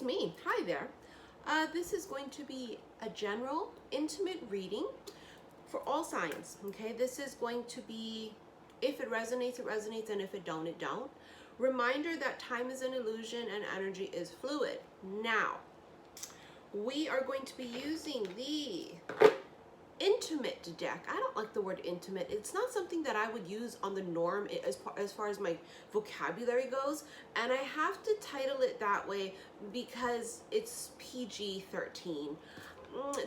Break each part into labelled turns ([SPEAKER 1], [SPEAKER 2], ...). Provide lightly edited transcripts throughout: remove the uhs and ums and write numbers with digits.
[SPEAKER 1] me. Hi there. This is going to be a general, intimate reading for all signs, okay? This is going to be, if it resonates, and if it don't, it don't. Reminder that time is an illusion and energy is fluid. Now, we are going to be using the intimate deck. I don't like the word intimate. It's not something that I would use on the norm as far as my vocabulary goes, and I have to title it that way because it's PG-13.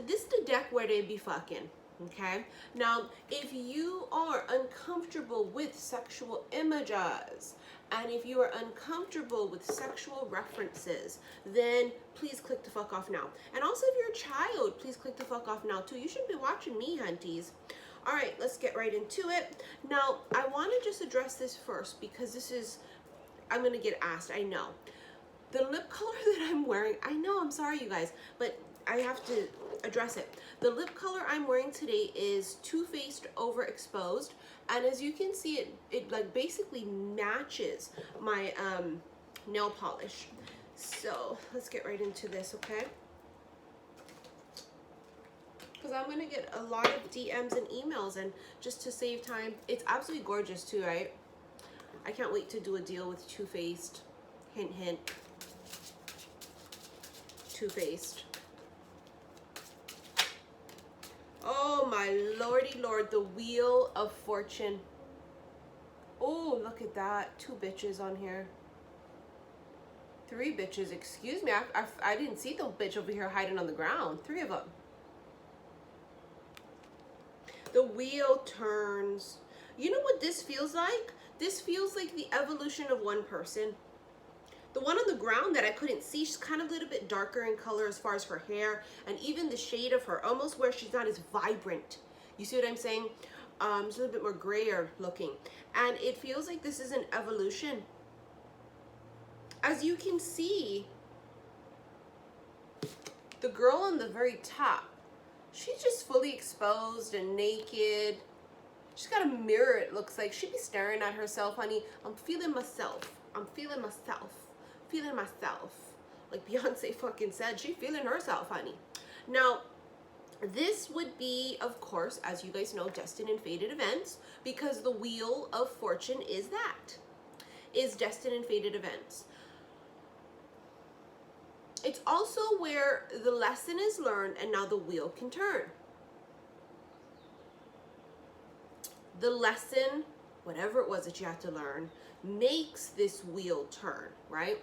[SPEAKER 1] This the deck where they be fucking, okay? Now, if you are uncomfortable with sexual images, and if you are uncomfortable with sexual references, then please click the fuck off now. And also, if you're a child, please click the fuck off now too. You shouldn't be watching me, hunties. All right, let's get right into it. Now, I want to just address this first because this is, I'm going to get asked, I know. The lip color that I'm wearing, I know, I'm sorry you guys, but I have to address it. The lip color I'm wearing today is Too Faced Overexposed, and as you can see, it like basically matches my nail polish. So let's get right into this, okay? Because I'm gonna get a lot of DMs and emails, and just to save time, it's absolutely gorgeous too, right? I can't wait to do a deal with Too Faced. Hint, hint. Too Faced. Oh my lordy lord, the Wheel of Fortune. Oh, look at that. 2 bitches on here. 3 bitches, excuse me. I didn't see the bitch over here hiding on the ground. 3 of them. The wheel turns. You know what this feels like? This feels like the evolution of one person. The one on the ground that I couldn't see, she's kind of a little bit darker in color as far as her hair, and even the shade of her, almost where she's not as vibrant. You see what I'm saying? It's a little bit more grayer looking. And it feels like this is an evolution. As you can see, the girl on the very top, she's just fully exposed and naked. She's got a mirror, it looks like. She'd be staring at herself, honey. I'm feeling myself. I'm feeling myself. Feeling myself. Like Beyonce fucking said, she feeling herself, honey. Now, this would be, of course, as you guys know, destined and fated events, because the Wheel of Fortune is that. Is destined and fated events. It's also where the lesson is learned and now the wheel can turn. The lesson, whatever it was that you had to learn, makes this wheel turn, right?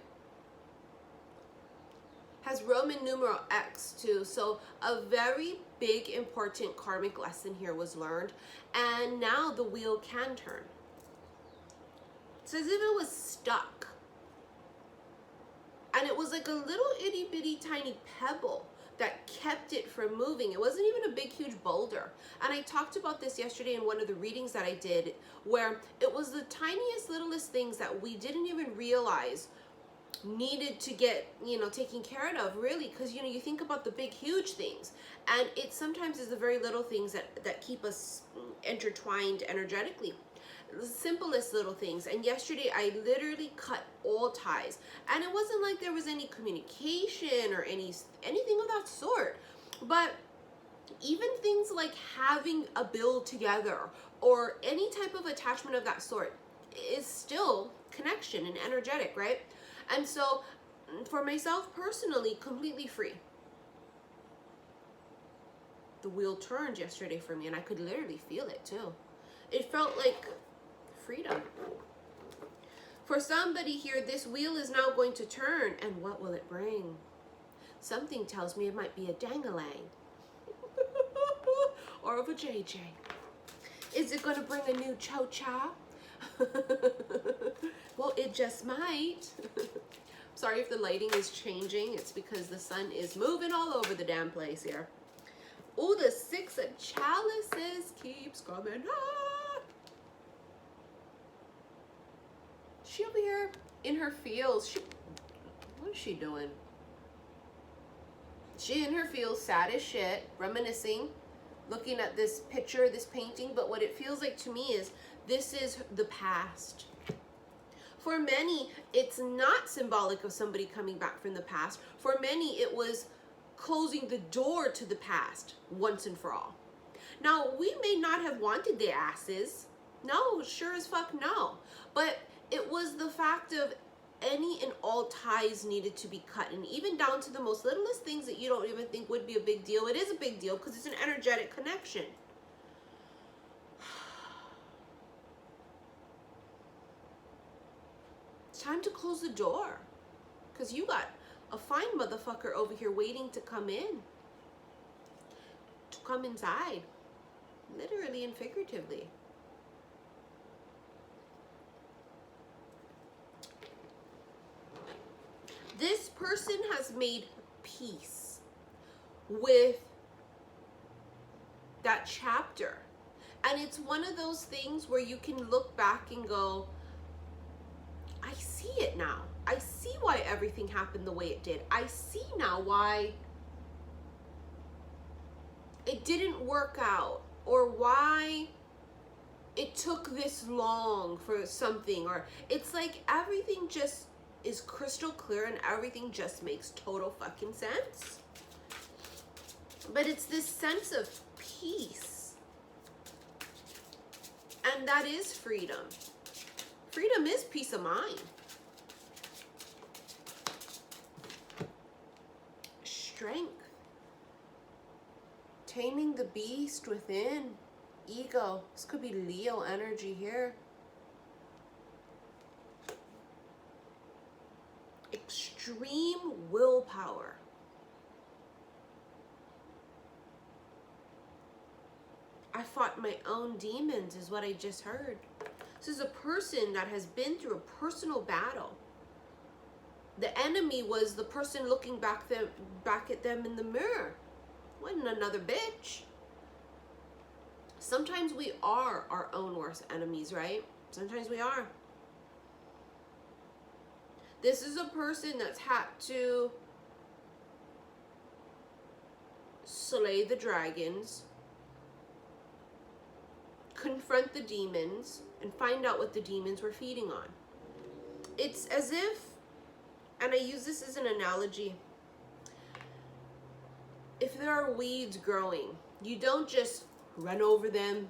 [SPEAKER 1] Has Roman numeral X too. So a very big important karmic lesson here was learned, and now the wheel can turn. It's as if it was stuck. And it was like a little itty bitty tiny pebble that kept it from moving. It wasn't even a big huge boulder. And I talked about this yesterday in one of the readings that I did, where it was the tiniest littlest things that we didn't even realize needed to get, you know, taken care of, really, because, you know, you think about the big huge things, and it sometimes is the very little things that keep us intertwined energetically. The simplest little things. And yesterday I literally cut all ties, and it wasn't like there was any communication or anything of that sort, but even things like having a bill together or any type of attachment of that sort is still connection and energetic, right? And so for myself personally, completely free. The wheel turned yesterday for me, and I could literally feel it too. It felt like freedom. For somebody here, this wheel is now going to turn, and what will it bring? Something tells me it might be a dangalang or of a JJ. Is it going to bring a new cho-cha? Well, it just might. Sorry if the lighting is changing. It's because the sun is moving all over the damn place here. Oh, the 6 of chalices keeps coming up. She over here in her feels. What is she doing? She in her feels, sad as shit, reminiscing, looking at this picture, this painting. But what it feels like to me is this is the past. For many, it's not symbolic of somebody coming back from the past. For many, it was closing the door to the past once and for all. Now, we may not have wanted the asses. No, sure as fuck no. But it was the fact of any and all ties needed to be cut. And even down to the most littlest things that you don't even think would be a big deal. It is a big deal because it's an energetic connection. It's time to close the door. Because you got a fine motherfucker over here waiting to come in. To come inside. Literally and figuratively. This person has made peace with that chapter. And it's one of those things where you can look back and go, I see it now. I see why everything happened the way it did. I see now why it didn't work out, or why it took this long for something, or it's like everything just is crystal clear and everything just makes total fucking sense. But it's this sense of peace. And that is freedom. Freedom is peace of mind. Strength. Taming the beast within. Ego. This could be Leo energy here. Extreme willpower. I fought my own demons is what I just heard. This is a person that has been through a personal battle. The enemy was the person looking back at them in the mirror. Wasn't another bitch. Sometimes we are our own worst enemies, right? Sometimes we are. This is a person that's had to slay the dragons, confront the demons, and find out what the demons were feeding on. It's as if, and I use this as an analogy, if there are weeds growing, you don't just run over them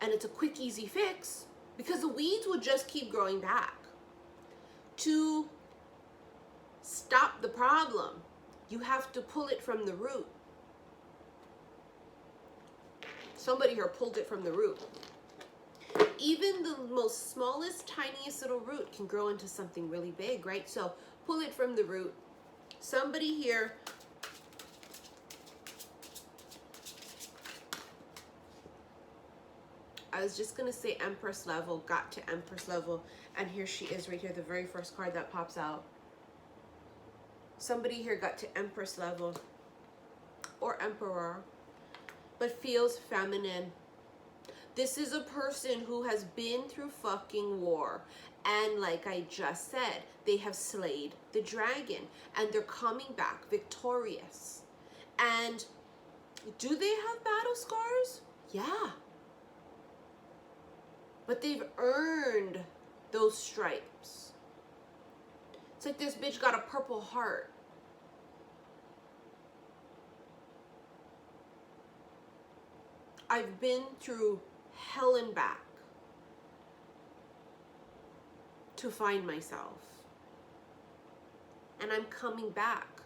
[SPEAKER 1] and it's a quick, easy fix, because the weeds will just keep growing back. To stop the problem, you have to pull it from the root. Somebody here pulled it from the root. Even the most smallest, tiniest little root can grow into something really big, right? So pull it from the root. Somebody here I was just going to say Empress level, got to Empress level, and here she is right here, the very first card that pops out. Somebody here got to Empress level, or Emperor, but feels feminine. This is a person who has been through fucking war, and like I just said, they have slayed the dragon, and they're coming back victorious. And do they have battle scars? Yeah. But they've earned those stripes. It's like this bitch got a purple heart. I've been through hell and back to find myself. And I'm coming back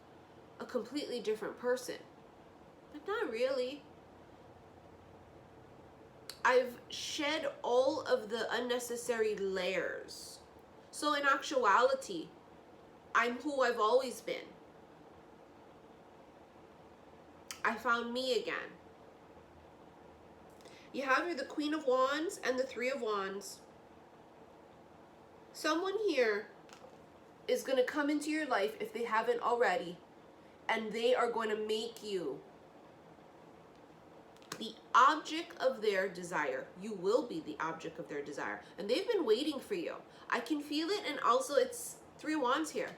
[SPEAKER 1] a completely different person. But not really. I've shed all of the unnecessary layers. So in actuality, I'm who I've always been. I found me again. You have here the Queen of Wands and the Three of Wands. Someone here is going to come into your life if they haven't already, and they are going to make you the object of their desire. You will be the object of their desire. And they've been waiting for you. I can feel it, and also it's Three of Wands here.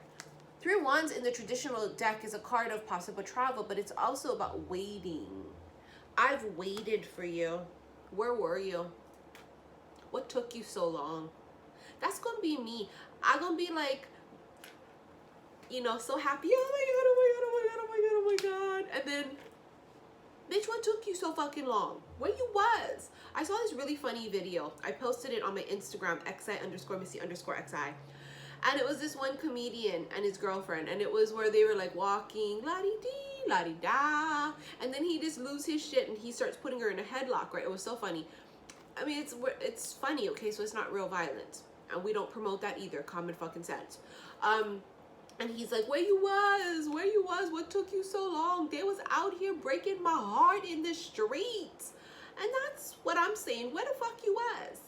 [SPEAKER 1] Three of Wands in the traditional deck is a card of possible travel, but it's also about waiting. I've waited for you. Where were you? What took you so long? That's gonna be me. I'm gonna be like, you know, so happy. Oh my god, oh my god, oh my god, oh my god, oh my god. And then, bitch, what took you so fucking long? Where you was? I saw this really funny video. I posted it on my Instagram, xi_missy_xi. And it was this one comedian and his girlfriend. And it was where they were like walking, la-di-dee, la-di-da. And then he just loses his shit and he starts putting her in a headlock, right? It was so funny. I mean, it's funny, okay? So it's not real violence. And we don't promote that either. Common fucking sense. And he's like, where you was? What took you so long? They was out here breaking my heart in the streets. And that's what I'm saying. Where the fuck you was?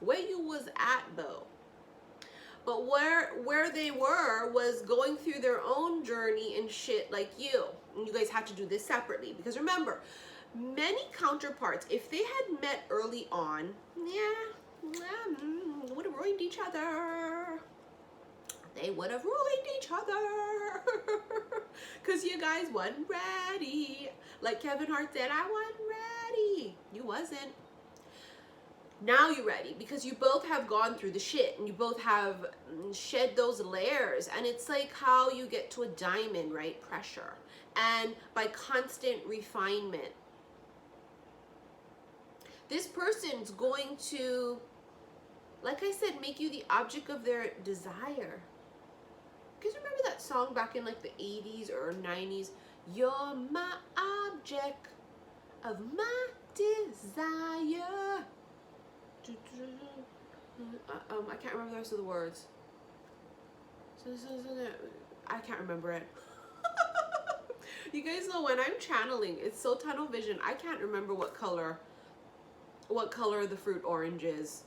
[SPEAKER 1] Where you was at, though. But where they were was going through their own journey and shit like you. And you guys had to do this separately. Because remember, many counterparts, if they had met early on, would have ruined each other. They would have ruined each other. Because you guys wasn't ready. Like Kevin Hart said, I wasn't ready. You wasn't. Now you're ready. Because you both have gone through the shit. And you both have shed those layers. And it's like how you get to a diamond, right? Pressure. And by constant refinement. This person's going to, like I said, make you the object of their desire. Because remember that song back in like the 80s or 90s? You're my object of my desire. I can't remember the rest of the words. I can't remember it. You guys know when I'm channeling, it's so tunnel vision. I can't remember what color the fruit orange is.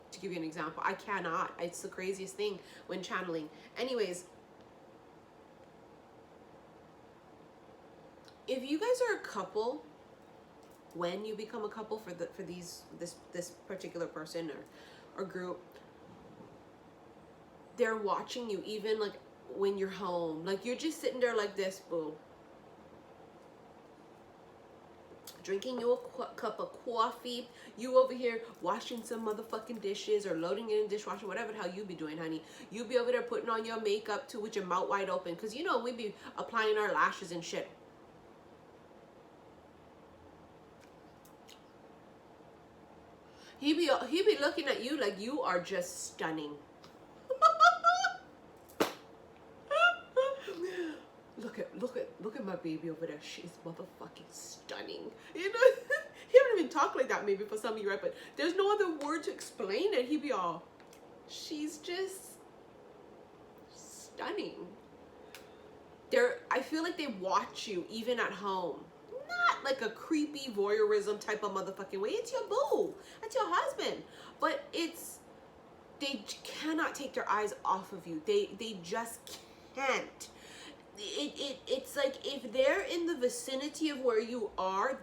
[SPEAKER 1] To give you an example, I cannot. It's the craziest thing when channeling. Anyways, if you guys are a couple, when you become a couple for this particular person or group, they're watching you even like when you're home. Like you're just sitting there like this, boo. Drinking you a cup of coffee, you over here washing some motherfucking dishes or loading it in the dishwasher, whatever the hell you be doing, honey. You be over there putting on your makeup too with your mouth wide open, because you know we be applying our lashes and shit. He be looking at you like you are just stunning. Look at my baby over there. She's motherfucking stunning. You know, he don't even talk like that maybe for some of you, right? But there's no other word to explain it. He be all, she's just stunning. I feel like they watch you even at home. Not like a creepy voyeurism type of motherfucking way. It's your boo. That's your husband. But they cannot take their eyes off of you. They just can't. It's like if they're in the vicinity of where you are,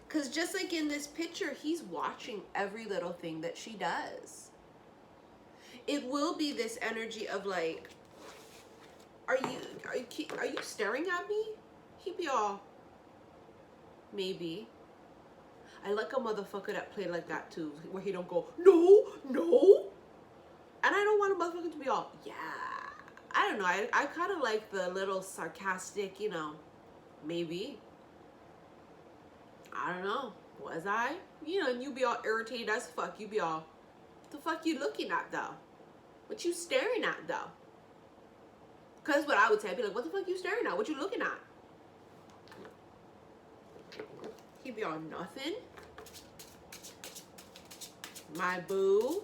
[SPEAKER 1] because just like in this picture, he's watching every little thing that she does. It will be this energy of like, are you staring at me? He'd be all, maybe. I like a motherfucker that play like that too, where he don't go, no. And I don't want a motherfucker to be all, yeah. I don't know. I kind of like the little sarcastic, you know, maybe. I don't know. Was I? You know, and you be all irritated as fuck. You be all, what the fuck you looking at though? What you staring at though? Because what I would say, I'd be like, what the fuck you staring at? What you looking at? He'd be all, nothing. My boo.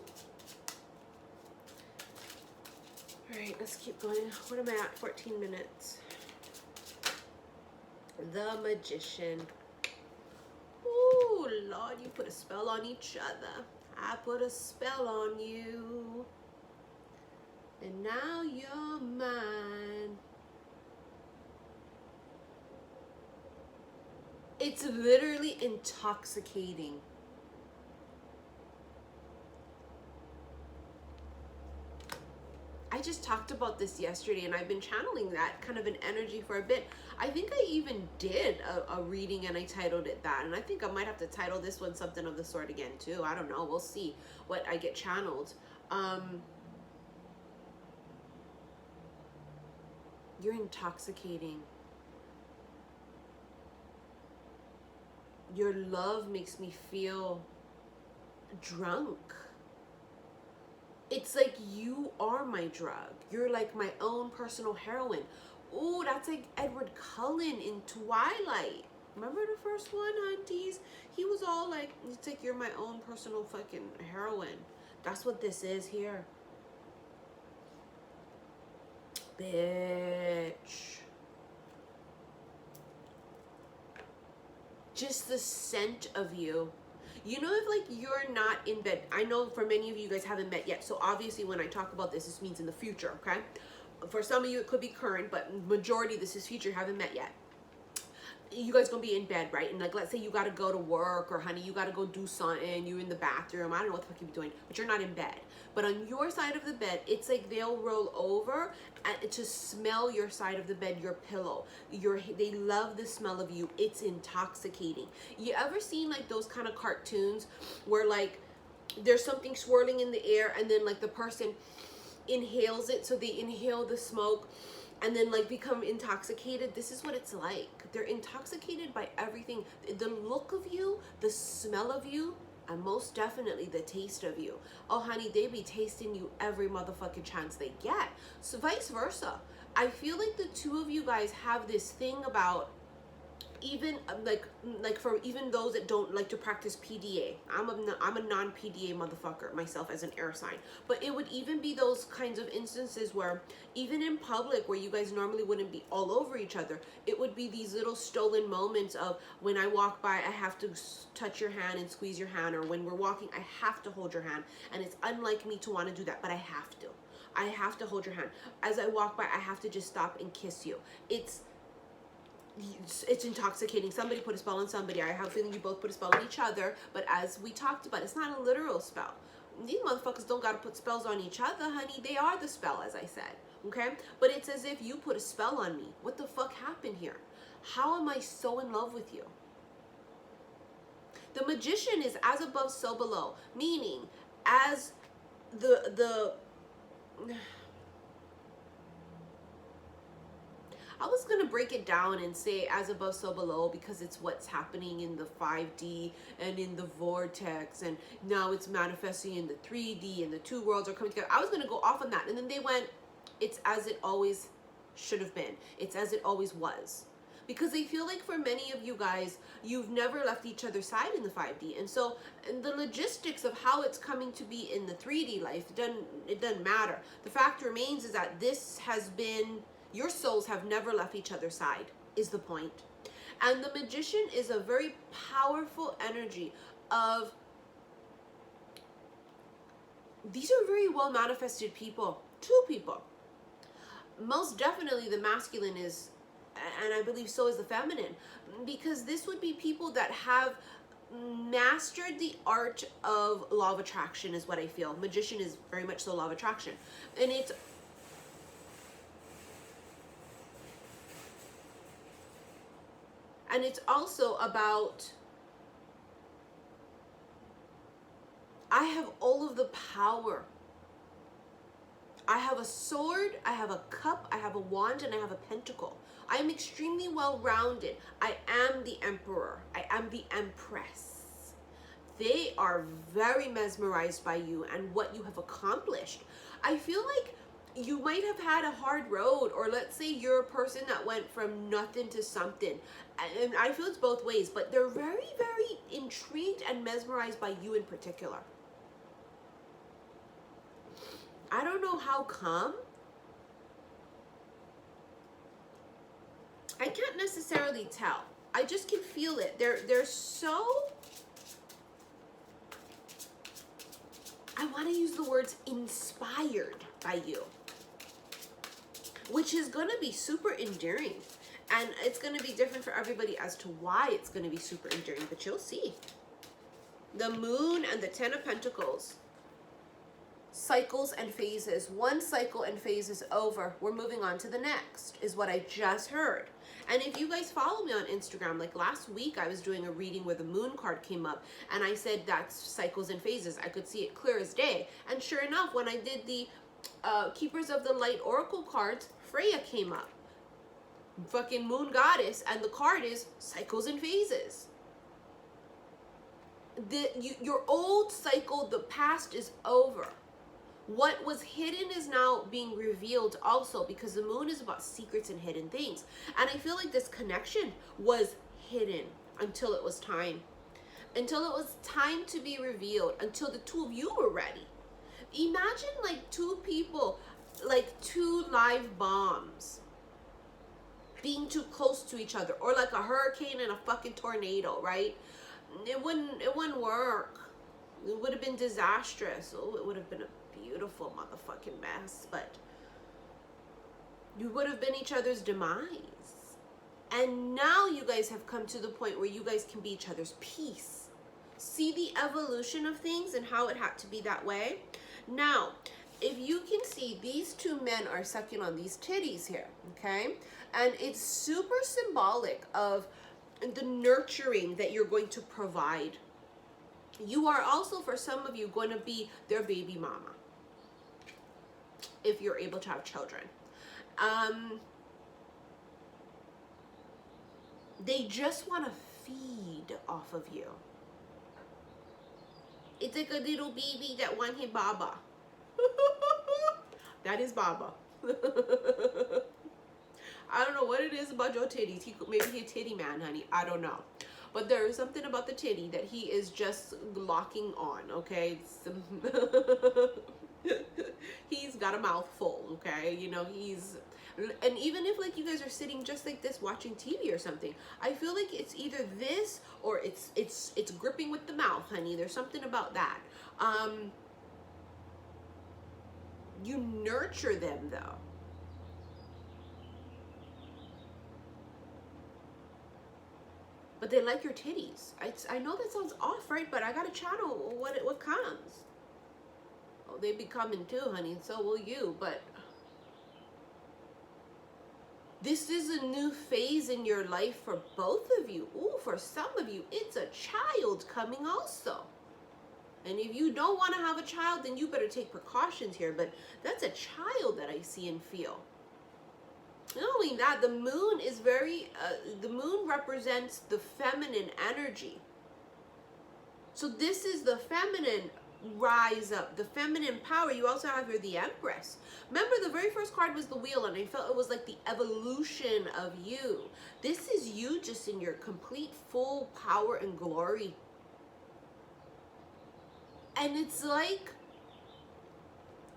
[SPEAKER 1] Alright, let's keep going. What am I at? 14 minutes. The Magician. Ooh, Lord, you put a spell on each other. I put a spell on you. And now you're mine. It's literally intoxicating. I just talked about this yesterday, and I've been channeling that kind of an energy for a bit. I think I even did a reading and I titled it that, and I think I might have to title this one something of the sort again too. I don't know, we'll see what I get channeled. You're intoxicating. Your love makes me feel drunk. It's like you are my drug. You're like my own personal heroine. Ooh, that's like Edward Cullen in Twilight. Remember the first one, aunties? He was all like, it's like you're my own personal fucking heroine. That's what this is here. Bitch. Just the scent of you. You know, if like you're not in bed, I know for many of you guys haven't met yet, so obviously when I talk about this, this means in the future, okay? For some of you it could be current, but majority this is future, haven't met yet. You guys gonna be in bed, right? And like, let's say you gotta go to work, or honey, you gotta go do something, you're in the bathroom, I don't know what the fuck you be doing, but you're not in bed. But on your side of the bed, it's like they'll roll over and to smell your side of the bed, your pillow. They love the smell of you. It's intoxicating. You ever seen like those kind of cartoons where like there's something swirling in the air and then like the person inhales it, so they inhale the smoke and then like become intoxicated? This is what it's like. They're intoxicated by everything. The look of you, the smell of you, and most definitely the taste of you. Oh honey, they be tasting you every motherfucking chance they get. So vice versa. I feel like the two of you guys have this thing about, even like for even those that don't like to practice PDA. I'm a non-PDA motherfucker myself as an air sign, but it would even be those kinds of instances where even in public where you guys normally wouldn't be all over each other, it would be these little stolen moments of when I walk by, I have to touch your hand and squeeze your hand, or when we're walking, I have to hold your hand, and it's unlike me to want to do that, but I have to hold your hand. As I walk by, I have to just stop and kiss you. It's intoxicating. Somebody put a spell on somebody. I have a feeling you both put a spell on each other, but as we talked about, it's not a literal spell. These motherfuckers don't gotta put spells on each other, honey. They are the spell, as I said, okay? But it's as if you put a spell on me. What the fuck happened here? How am I so in love with you? The Magician is as above, so below, meaning as I was gonna break it down and say as above, so below, because it's what's happening in the 5D and in the vortex, and now it's manifesting in the 3D, and the two worlds are coming together. I was gonna go off on that, and then they went, it's as it always should have been. It's as it always was. Because I feel like for many of you guys, you've never left each other's side in the 5D. And so the logistics of how it's coming to be in the 3D life, it doesn't matter. The fact remains is that this has been, your souls have never left each other's side, is the point. And the Magician is a very powerful energy of, these are very well manifested people, two people. Most definitely the masculine is, and I believe so is the feminine, because this would be people that have mastered the art of law of attraction, is what I feel. Magician is very much so law of attraction. And it's also about, I have all of the power. I have a sword, I have a cup, I have a wand, and I have a pentacle. I am extremely well-rounded. I am the emperor. I am the empress. They are very mesmerized by you and what you have accomplished. I feel like you might have had a hard road, or let's say you're a person that went from nothing to something. And I feel it's both ways, but they're very, very intrigued and mesmerized by you in particular. I don't know how come. I can't necessarily tell. I just can feel it. They're so, I want to use the words inspired by you, which is going to be super endearing. And it's going to be different for everybody as to why it's going to be super endearing, but you'll see. The Moon and the Ten of Pentacles. cycles and phases. One cycle and phase is over. We're moving on to the next, is what I just heard. And if you guys follow me on Instagram, like last week I was doing a reading where the moon card came up and I said that's cycles and phases. I could see it clear as day. And sure enough, when I did the Keepers of the Light Oracle cards, Freya came up. Fucking moon goddess, and the card is cycles and phases. Your old cycle, the past is over. What was hidden is now being revealed also, because the moon is about secrets and hidden things. And I feel like this connection was hidden until it was time. Until it was time to be revealed, until the two of you were ready. Imagine like two people, like two live bombs being too close to each other, or like a hurricane and a fucking tornado, right? It wouldn't work. It would have been disastrous. Oh, it would have been a beautiful motherfucking mess, but you would have been each other's demise. And now you guys have come to the point where you guys can be each other's peace. See the evolution of things and how it had to be that way? Now, if you can see, these two men are sucking on these titties here, okay? And it's super symbolic of the nurturing that you're going to provide. You are also, for some of you, going to be their baby mama, if you're able to have children. They just want to feed off of you. It's like a little baby that wants his baba. That is Baba. I don't know what it is about your titties. Maybe he's a titty man, honey. I don't know. But there is something about the titty that he is just locking on, okay? He's got a mouthful, okay? You know, and even if like you guys are sitting just like this watching TV or something, I feel like it's either this or it's gripping with the mouth, honey. There's something about that. You nurture them though. But they like your titties. I know that sounds off, right? But I gotta channel what comes. Oh, they be coming too, honey. So will you. But this is a new phase in your life for both of you. Ooh, for some of you, it's a child coming also. And if you don't want to have a child, then you better take precautions here. But that's a child that I see and feel. Not only that, the moon is the moon represents the feminine energy. So this is the feminine rise up, the feminine power. You also have here the Empress. Remember, the very first card was the wheel, and I felt it was like the evolution of you. This is you just in your complete full power and glory. And it's like,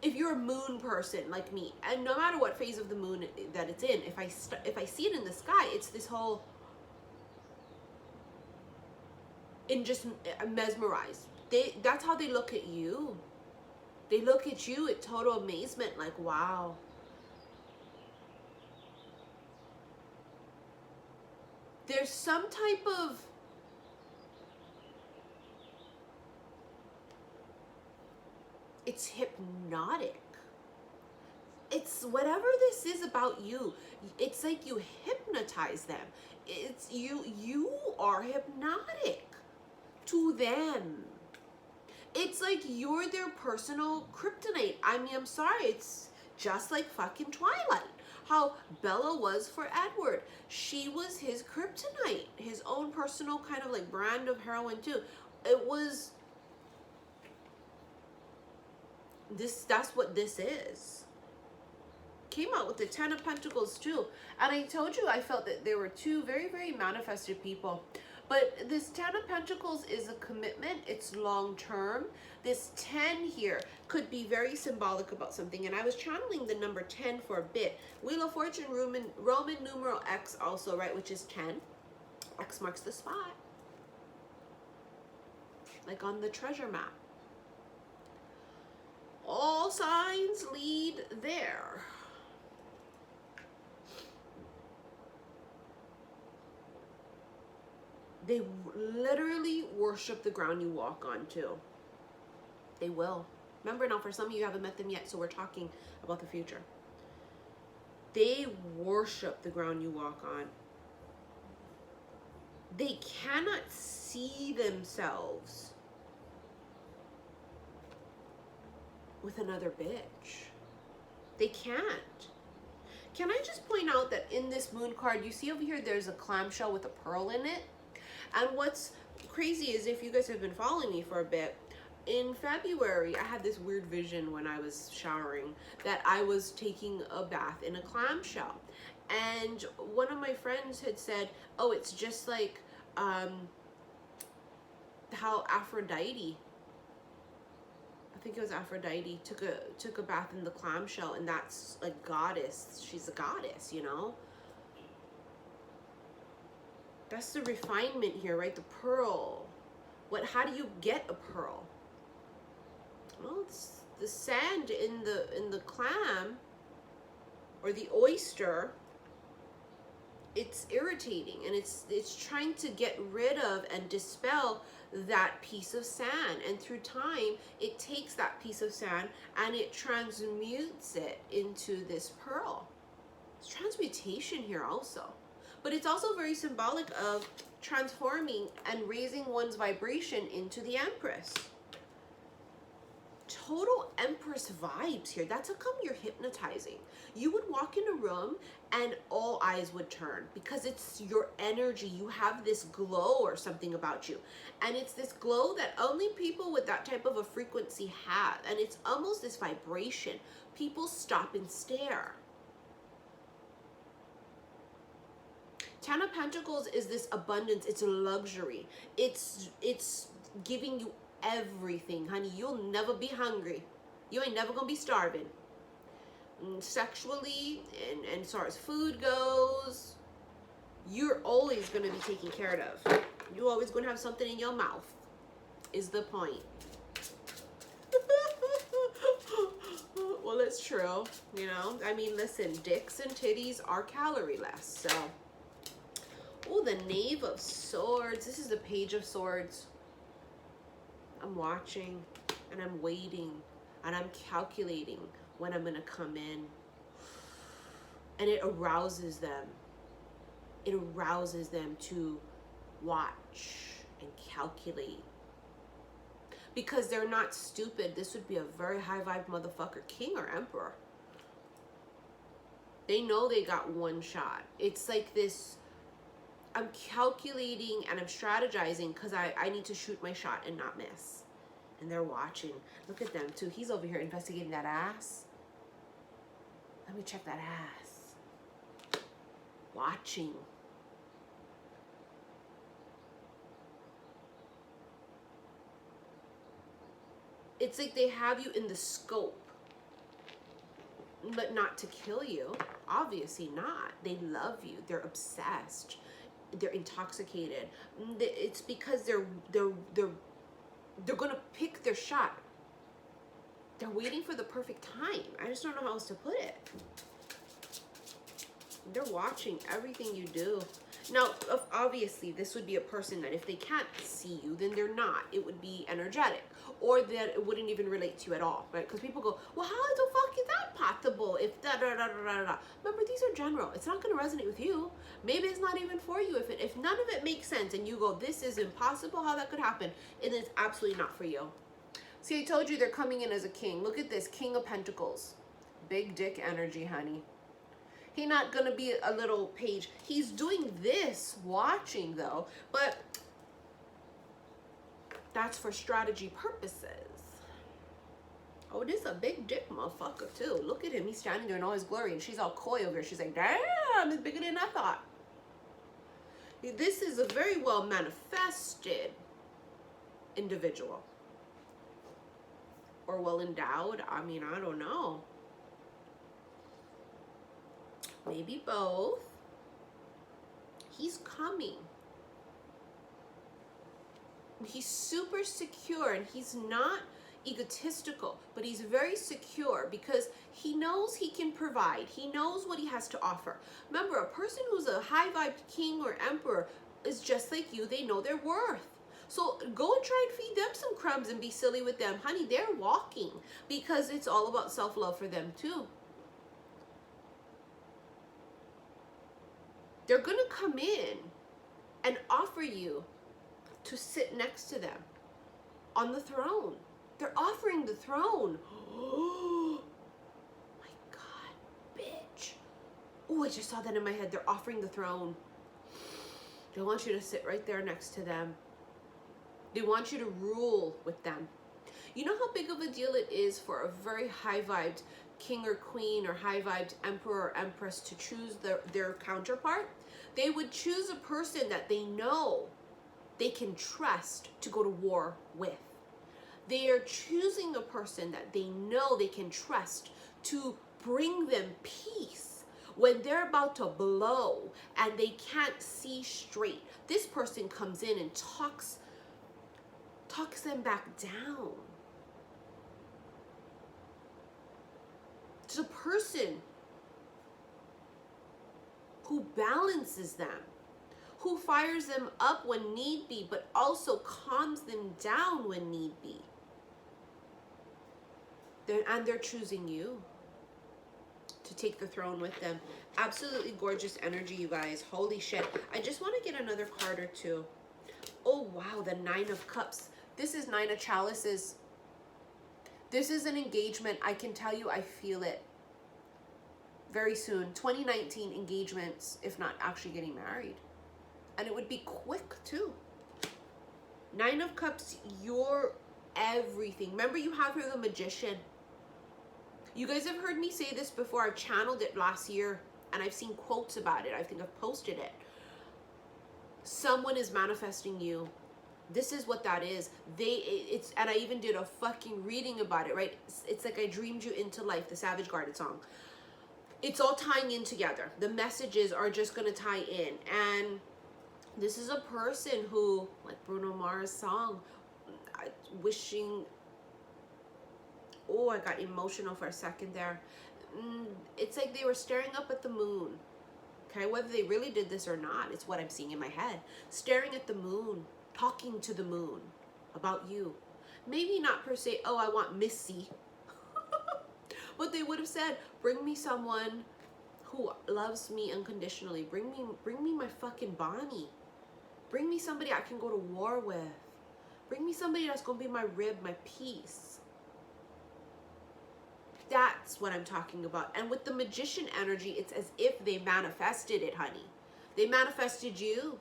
[SPEAKER 1] if you're a moon person like me, and no matter what phase of the moon that it's in, if I see it in the sky, it's this whole, just mesmerized. That's how they look at you. They look at you at total amazement, like, wow. There's some type of it's hypnotic. It's whatever this is about you. It's like you hypnotize them. It's you are hypnotic to them. It's like you're their personal kryptonite. I mean, I'm sorry. It's just like fucking Twilight. How Bella was for Edward. She was his kryptonite. His own personal kind of like brand of heroine too. It was... that's what this is. Came out with the 10 of Pentacles too. And I told you I felt that there were two very, very manifested people. But this 10 of Pentacles is a commitment. It's long term. This 10 here could be very symbolic about something. And I was channeling the number 10 for a bit. Wheel of Fortune, Roman numeral X also, right? Which is 10. X marks the spot. Like on the treasure map. All signs lead there. They literally worship the ground you walk on too. They will. Remember now, for some of you, haven't met them yet, so we're talking about the future. They worship the ground you walk on. They cannot see themselves with another bitch. They can't. Can I just point out that in this moon card, you see over here, there's a clamshell with a pearl in it. And what's crazy is, if you guys have been following me for a bit, in February, I had this weird vision when I was showering that I was taking a bath in a clamshell. And one of my friends had said, oh, it's just like how Aphrodite, I think it was Aphrodite, took a bath in the clamshell, and that's like goddess. She's a goddess, you know? That's the refinement here, right? The pearl. How do you get a pearl? Well, it's the sand in the clam or the oyster. It's irritating, and it's trying to get rid of and dispel that piece of sand. And through time, it takes that piece of sand and it transmutes it into this pearl. It's transmutation here also. But it's also very symbolic of transforming and raising one's vibration into the Empress. Total Empress vibes here. That's how come you're hypnotizing. You would walk in a room and all eyes would turn, because it's your energy. You have this glow or something about you. And it's this glow that only people with that type of a frequency have. And it's almost this vibration. People stop and stare. Ten of Pentacles is this abundance. It's a luxury. It's giving you everything, honey. You'll never be hungry. You ain't never gonna be starving. And sexually and as far as food goes, you're always gonna be taken care of. You're always gonna have something in your mouth, is the point. Well, it's true, you know. I mean, listen, dicks and titties are calorie-less, so. Oh, the Knave of Swords. This is the Page of Swords. I'm watching and I'm waiting and I'm calculating when I'm gonna come in. And it arouses them. It arouses them to watch and calculate. Because they're not stupid. This would be a very high vibe motherfucker, king or emperor. They know they got one shot. It's like this, I'm calculating and I'm strategizing because I need to shoot my shot and not miss. And they're watching. Look at them too. He's over here investigating that ass. Let me check that ass. Watching. It's like they have you in the scope, but not to kill you. Obviously not. They love you. They're obsessed. They're intoxicated. It's because they're gonna pick their shot. They're waiting for the perfect time. I just don't know how else to put it. They're watching everything you do. Now, obviously, this would be a person that if they can't see you, then they're not. It would be energetic. Or that it wouldn't even relate to you at all, right? Because people go, well, how the fuck is that possible if da-da-da-da-da-da? Remember, these are general. It's not going to resonate with you. Maybe it's not even for you. If none of it makes sense and you go, this is impossible, how that could happen, and it's absolutely not for you. See, I told you they're coming in as a king. Look at this, King of Pentacles. Big dick energy, honey. He's not going to be a little page. He's doing this, watching though, but that's for strategy purposes. Oh, this is a big dick motherfucker too. Look at him. He's standing there in all his glory and she's all coy over here. She's like, damn, it's bigger than I thought. This is a very well manifested individual. Or well endowed. I mean, I don't know. Maybe both. He's coming. He's super secure and he's not egotistical, but he's very secure because he knows he can provide. He knows what he has to offer. Remember, a person who's a high vibe king or emperor is just like you. They know their worth. So go and try and feed them some crumbs and be silly with them. Honey, they're walking because it's all about self-love for them too. They're going to come in and offer you to sit next to them on the throne. They're offering the throne. Oh my God, bitch. Oh, I just saw that in my head. They're offering the throne. They want you to sit right there next to them. They want you to rule with them. You know how big of a deal it is for a very high-vibed king or queen or high-vibed emperor or empress to choose their counterpart? They would choose a person that they know they can trust to go to war with. They are choosing a person that they know they can trust to bring them peace when they're about to blow and they can't see straight. This person comes in and talks them back down. It's a person who balances them, who fires them up when need be, but also calms them down when need be. They're choosing you to take the throne with them. Absolutely gorgeous energy, you guys. Holy shit. I just want to get another card or two. Oh, wow, the 9 of Cups. This is 9 of Chalices. This is an engagement. I can tell you I feel it very soon. 2019 engagements, if not actually getting married. And it would be quick, too. 9 of Cups, you're everything. Remember, you have here the Magician. You guys have heard me say this before. I've channeled it last year, and I've seen quotes about it. I think I've posted it. Someone is manifesting you. This is what that is. And I even did a fucking reading about it, right? It's like I dreamed you into life, the Savage Garden song. It's all tying in together. The messages are just going to tie in. And this is a person who, like Bruno Mars' song, wishing... Oh, I got emotional for a second there. It's like they were staring up at the moon. Okay, whether they really did this or not, it's what I'm seeing in my head. Staring at the moon, talking to the moon about you. Maybe not per se, oh, I want Missy. But they would have said, bring me someone who loves me unconditionally. Bring me my fucking Bonnie. Bring me somebody I can go to war with. Bring me somebody that's going to be my rib, my peace. That's what I'm talking about. And with the Magician energy, it's as if they manifested it, honey. They manifested you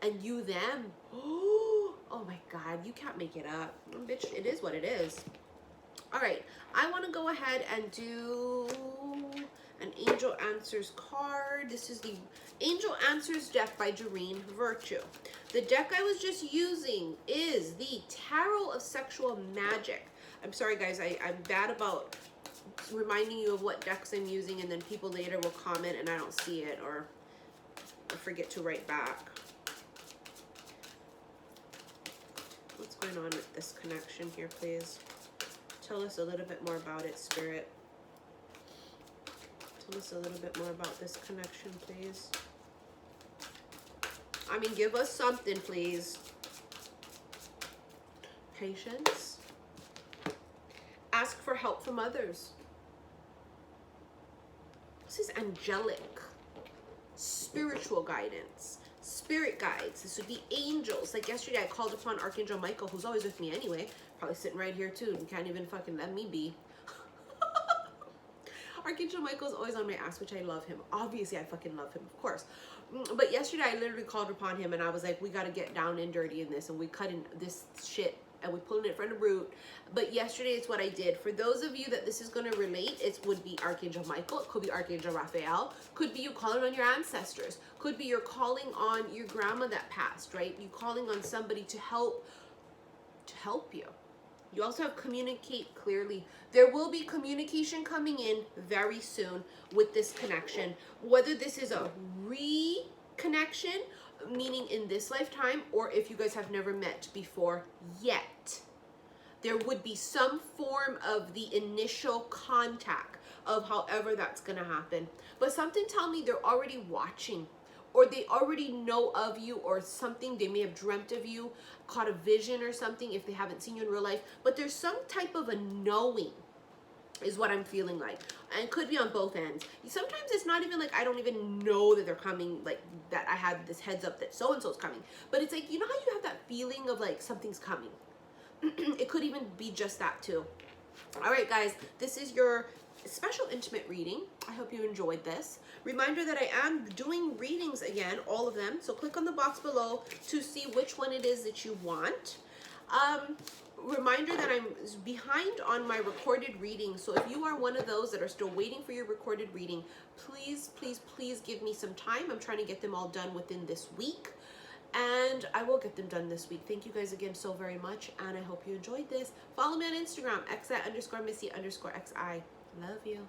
[SPEAKER 1] and you them. Oh my God, you can't make it up. Bitch, it is what it is. All right, I want to go ahead and do an Angel Answers card. This is the Angel Answers deck by Jareen Virtue. The deck I was just using is the Tarot of Sexual Magic. I'm sorry, guys, I'm bad about reminding you of what decks I'm using, and then people later will comment and I don't see it or forget to write back. What's going on with this connection here, please? Tell us a little bit more about it, Spirit. Tell us a little bit more about this connection, please. I mean, give us something, please. Patience. Ask for help from others. This is angelic, spiritual guidance, spirit guides. This would be angels. Like yesterday, I called upon Archangel Michael, who's always with me anyway. Probably sitting right here too and can't even fucking let me be. Archangel Michael's always on my ass, which I love him. Obviously, I fucking love him, of course. But yesterday, I literally called upon him and I was like, we got to get down and dirty in this, and we cut in this shit and we pulling it from the root. But yesterday is what I did. For those of you that this is going to relate, it would be Archangel Michael. It could be Archangel Raphael. Could be you calling on your ancestors. Could be you're calling on your grandma that passed, right? You calling on somebody to help you. You also have communicate clearly. There will be communication coming in very soon with this connection. Whether this is a reconnection, meaning in this lifetime, or if you guys have never met before yet, there would be some form of the initial contact of however that's going to happen. But something tell me they're already watching, or they already know of you or something. They may have dreamt of you, caught a vision or something if they haven't seen you in real life. But there's some type of a knowing is what I'm feeling like. And it could be on both ends. Sometimes it's not even like I don't even know that they're coming, like that I have this heads up that so-and-so's coming. But it's like, you know how you have that feeling of like something's coming? It could even be just that too. All right, guys, this is your special intimate reading. I hope you enjoyed this. Reminder that I am doing readings again, all of them. So click on the box below to see which one it is that you want. Reminder that I'm behind on my recorded reading. So if you are one of those that are still waiting for your recorded reading, please, please, please give me some time. I'm trying to get them all done within this week. And I will get them done this week. Thank you guys again so very much. And I hope you enjoyed this. Follow me on Instagram, @Missy_XI. Love you.